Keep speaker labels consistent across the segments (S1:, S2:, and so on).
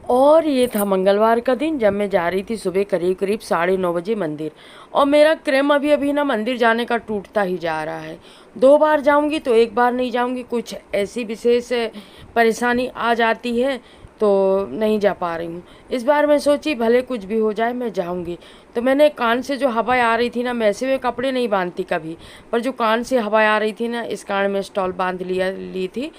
S1: और ये था मंगलवार का दिन, जब मैं जा रही थी सुबह करीब करीब 9:30 बजे मंदिर। और मेरा क्रम अभी अभी ना मंदिर जाने का टूटता ही जा रहा है। 2 बार जाऊंगी तो एक बार नहीं जाऊंगी, कुछ ऐसी विशेष परेशानी आ जाती है तो नहीं जा पा रही हूँ। इस बार मैं सोची भले कुछ भी हो जाए मैं जाऊंगी। तो मैंने कान से जो हवा आ रही थी ना, मैं ऐसे में कपड़े नहीं बांधती कभी, पर जो कान से हवा आ रही थी ना, इस कारण मैं स्टॉल बांध ली थी।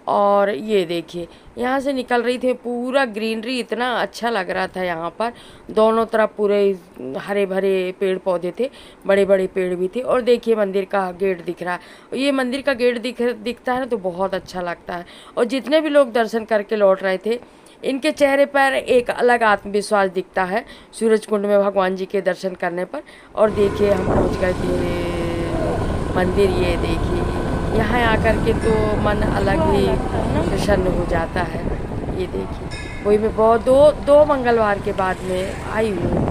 S1: और ये देखिए यहाँ से निकल रही थी, पूरा ग्रीनरी इतना अच्छा लग रहा था यहाँ पर। दोनों तरफ पूरे हरे भरे पेड़ पौधे थे, बड़े बड़े पेड़ भी थे। और देखिए मंदिर का गेट दिख रहा है, ये मंदिर का गेट दिखता है ना तो बहुत अच्छा लगता है। और जितने भी लोग दर्शन करके लौट रहे थे, इनके चेहरे पर एक अलग आत्मविश्वास दिखता है सूरज कुंड में भगवान जी के दर्शन करने पर। और देखिए हम पहुँच गए थे मंदिर, ये देखिए यहाँ आकर के तो मन अलग ही प्रसन्न हो जाता है। ये देखिए वही मैं बहुत दो मंगलवार के बाद में आई हूँ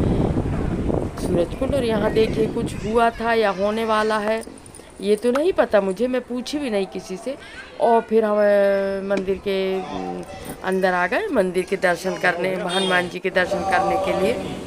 S1: सूरज कुंड। और यहाँ देखिए कुछ हुआ था या होने वाला है ये तो नहीं पता मुझे, मैं पूछी भी नहीं किसी से। और फिर हम मंदिर के अंदर आ गए, मंदिर के दर्शन करने, हनुमान जी के दर्शन करने के लिए।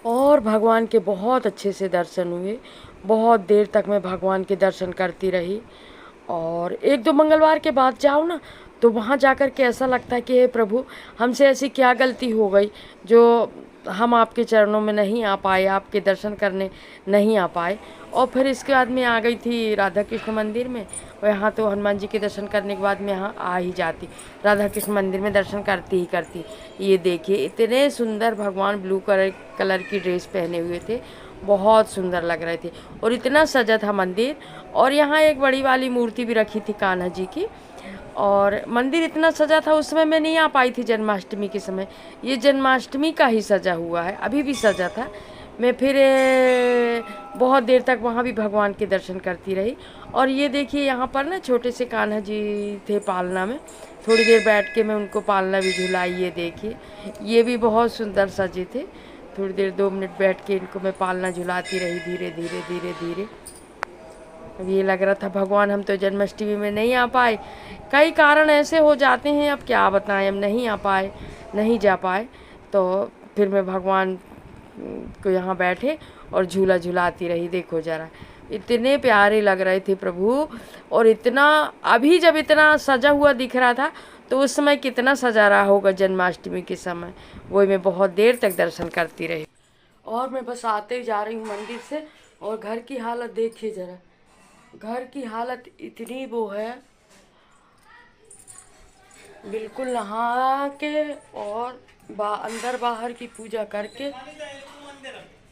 S1: और भगवान के बहुत अच्छे से दर्शन हुए, बहुत देर तक मैं भगवान के दर्शन करती रही। और 1-2 मंगलवार के बाद जाओ ना तो वहाँ जाकर के ऐसा लगता है कि हे प्रभु, हमसे ऐसी क्या गलती हो गई जो हम आपके चरणों में नहीं आ पाए, आपके दर्शन करने नहीं आ पाए। और फिर इसके बाद मैं आ गई थी राधा कृष्ण मंदिर में, और यहाँ तो हनुमान जी के दर्शन करने के बाद मैं यहाँ आ ही जाती, राधा कृष्ण मंदिर में दर्शन करती ही करती। ये देखिए इतने सुंदर भगवान ब्लू कलर की ड्रेस पहने हुए थे, बहुत सुंदर लग रहे थे। और इतना सजा था मंदिर। और यहाँ एक बड़ी वाली मूर्ति भी रखी थी कान्हा जी की। और मंदिर इतना सजा था, उस समय मैं नहीं आ पाई थी जन्माष्टमी के समय, ये जन्माष्टमी का ही सजा हुआ है, अभी भी सजा था। मैं फिर बहुत देर तक वहाँ भी भगवान के दर्शन करती रही। और ये देखिए यहाँ पर ना छोटे से कान्हा जी थे पालना में, थोड़ी देर बैठ के मैं उनको पालना भी झुलाई। ये देखिए ये भी बहुत सुंदर सजे थे, थोड़ी देर 2 मिनट बैठ के इनको मैं पालना झुलाती रही, धीरे धीरे धीरे धीरे। अब ये लग रहा था भगवान हम तो जन्माष्टमी में नहीं आ पाए, कई कारण ऐसे हो जाते हैं, अब क्या बताएं, हम नहीं आ पाए, नहीं जा पाए। तो फिर मैं भगवान को यहाँ बैठे और झूला झुलाती रही। देखो ज़रा इतने प्यारे लग रहे थे प्रभु। और इतना अभी जब इतना सजा हुआ दिख रहा था तो उस समय कितना सजा रहा होगा जन्माष्टमी के समय, वही मैं बहुत देर तक दर्शन करती रही। और मैं बस आते ही जा रही हूँ मंदिर से, और घर की हालत देखिए ज़रा, घर की हालत इतनी वो है, बिल्कुल नहा के और अंदर बाहर की पूजा करके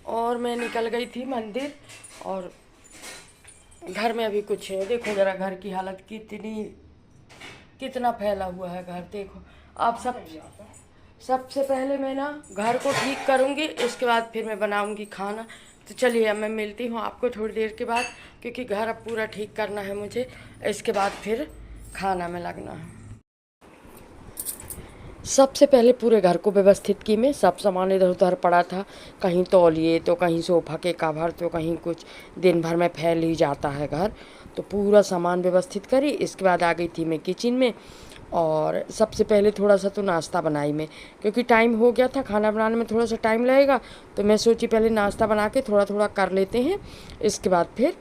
S1: और मैं निकल गई थी मंदिर। और घर में अभी कुछ है, देखो ज़रा घर की हालत कितना फैला हुआ है घर, देखो आप सब। सबसे पहले मैं ना घर को ठीक करूँगी, इसके बाद फिर मैं बनाऊँगी खाना। तो चलिए अब मैं मिलती हूँ आपको थोड़ी देर के बाद, क्योंकि घर अब पूरा ठीक करना है मुझे, इसके बाद फिर खाना में लगना है। सबसे पहले पूरे घर को व्यवस्थित की मैं, सब सामान इधर उधर पड़ा था, कहीं तौलिए तो कहीं सोफ़ा के कवर तो कहीं कुछ, दिन भर में फैल ही जाता है घर, तो पूरा सामान व्यवस्थित करी। इसके बाद आ गई थी मैं किचन में, और सबसे पहले थोड़ा सा तो नाश्ता बनाई मैं, क्योंकि टाइम हो गया था, खाना बनाने में थोड़ा सा टाइम लगेगा, तो मैं सोची पहले नाश्ता बना के थोड़ा थोड़ा कर लेते हैं, इसके बाद फिर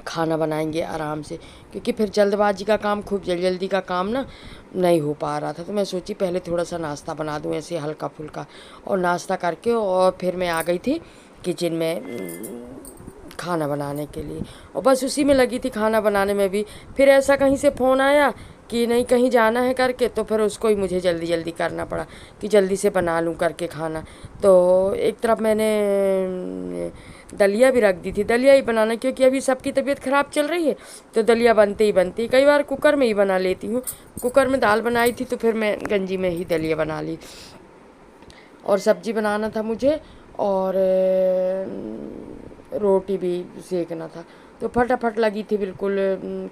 S1: खाना बनाएंगे आराम से, क्योंकि फिर जल्दबाजी का काम, खूब जल्दी का काम ना नहीं हो पा रहा था। तो मैं सोची पहले थोड़ा सा नाश्ता बना दूं ऐसे हल्का फुल्का, और नाश्ता करके और फिर मैं आ गई थी किचन में खाना बनाने के लिए। और बस उसी में लगी थी खाना बनाने में भी, फिर ऐसा कहीं से फ़ोन आया कि नहीं कहीं जाना है करके, तो फिर उसको ही मुझे जल्दी जल्दी करना पड़ा कि जल्दी से बना लूँ करके खाना। तो एक तरफ मैंने दलिया भी रख दी थी, दलिया ही बनाना, क्योंकि अभी सबकी तबीयत ख़राब चल रही है तो दलिया बनते ही बनती है। कई बार कुकर में ही बना लेती हूँ, कुकर में दाल बनाई थी तो फिर मैं गंजी में ही दलिया बना ली। और सब्जी बनाना था मुझे, और रोटी भी सेकना था, तो फटाफट लगी थी बिल्कुल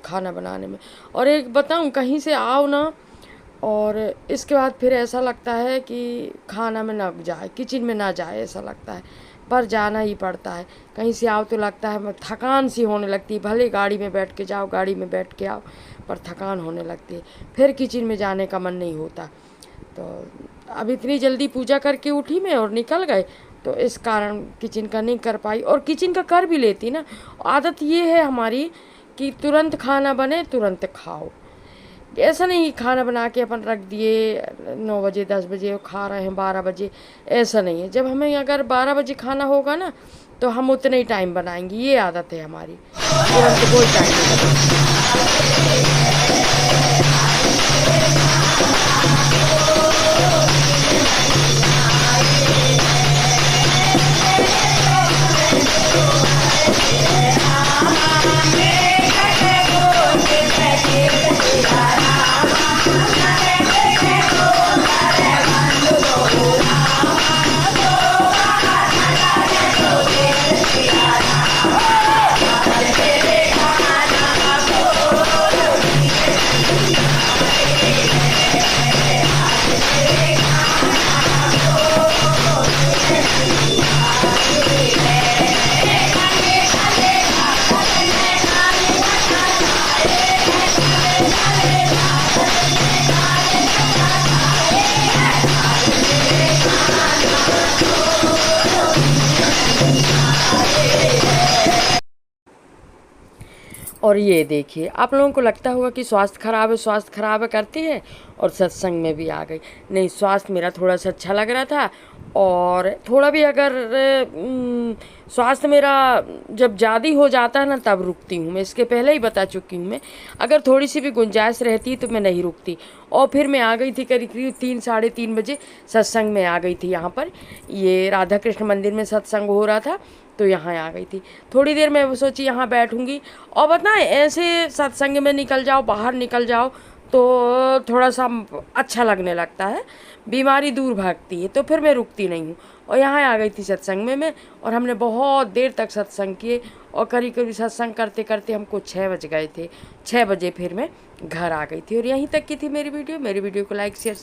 S1: खाना बनाने में। और एक बताऊं, कहीं से आओ ना और इसके बाद फिर ऐसा लगता है कि खाना में ना जाए, किचन में ना जाए ऐसा लगता है, पर जाना ही पड़ता है। कहीं से आओ तो लगता है थकान सी होने लगती है, भले गाड़ी में बैठ के जाओ, गाड़ी में बैठ के आओ, पर थकान होने लगती है, फिर किचन में जाने का मन नहीं होता। तो अब इतनी जल्दी पूजा करके उठी मैं और निकल गए, तो इस कारण किचन का नहीं कर पाई। और किचन का कर भी लेती ना, आदत ये है हमारी कि तुरंत खाना बने तुरंत खाओ। ऐसा नहीं खाना बना के अपन रख दिए 9 बजे 10 बजे और खा रहे हैं 12 बजे, ऐसा नहीं है। जब हमें अगर 12 बजे खाना होगा ना तो हम उतने ही टाइम बनाएंगे, ये आदत है हमारी, तुरंत कोई टाइम नहीं बनाएंगे। और ये देखिए, आप लोगों को लगता होगा कि स्वास्थ्य खराब है करती है और सत्संग में भी आ गई। नहीं, स्वास्थ्य मेरा थोड़ा सा अच्छा लग रहा था, और थोड़ा भी अगर स्वास्थ्य मेरा जब ज़्यादा हो जाता है ना तब रुकती हूँ मैं, इसके पहले ही बता चुकी हूँ मैं। अगर थोड़ी सी भी गुंजाइश रहती तो मैं नहीं रुकती। और फिर मैं आ गई थी करीब करीब 3 साढ़े 3 बजे सत्संग में आ गई थी। यहाँ पर ये राधा कृष्ण मंदिर में सत्संग हो रहा था, तो यहाँ आ गई थी। थोड़ी देर मैं सोची यहाँ बैठूंगी, और बताएं ऐसे सत्संग में निकल जाओ, बाहर निकल जाओ तो थोड़ा सा अच्छा लगने लगता है, बीमारी दूर भागती है, तो फिर मैं रुकती नहीं हूँ। और यहाँ आ गई थी सत्संग में मैं, और हमने बहुत देर तक सत्संग किए, और करीब करीब सत्संग करते करते हमको 6 बज गए थे। 6 बजे फिर मैं घर आ गई थी। और यहीं तक की थी मेरी वीडियो को लाइक शेयर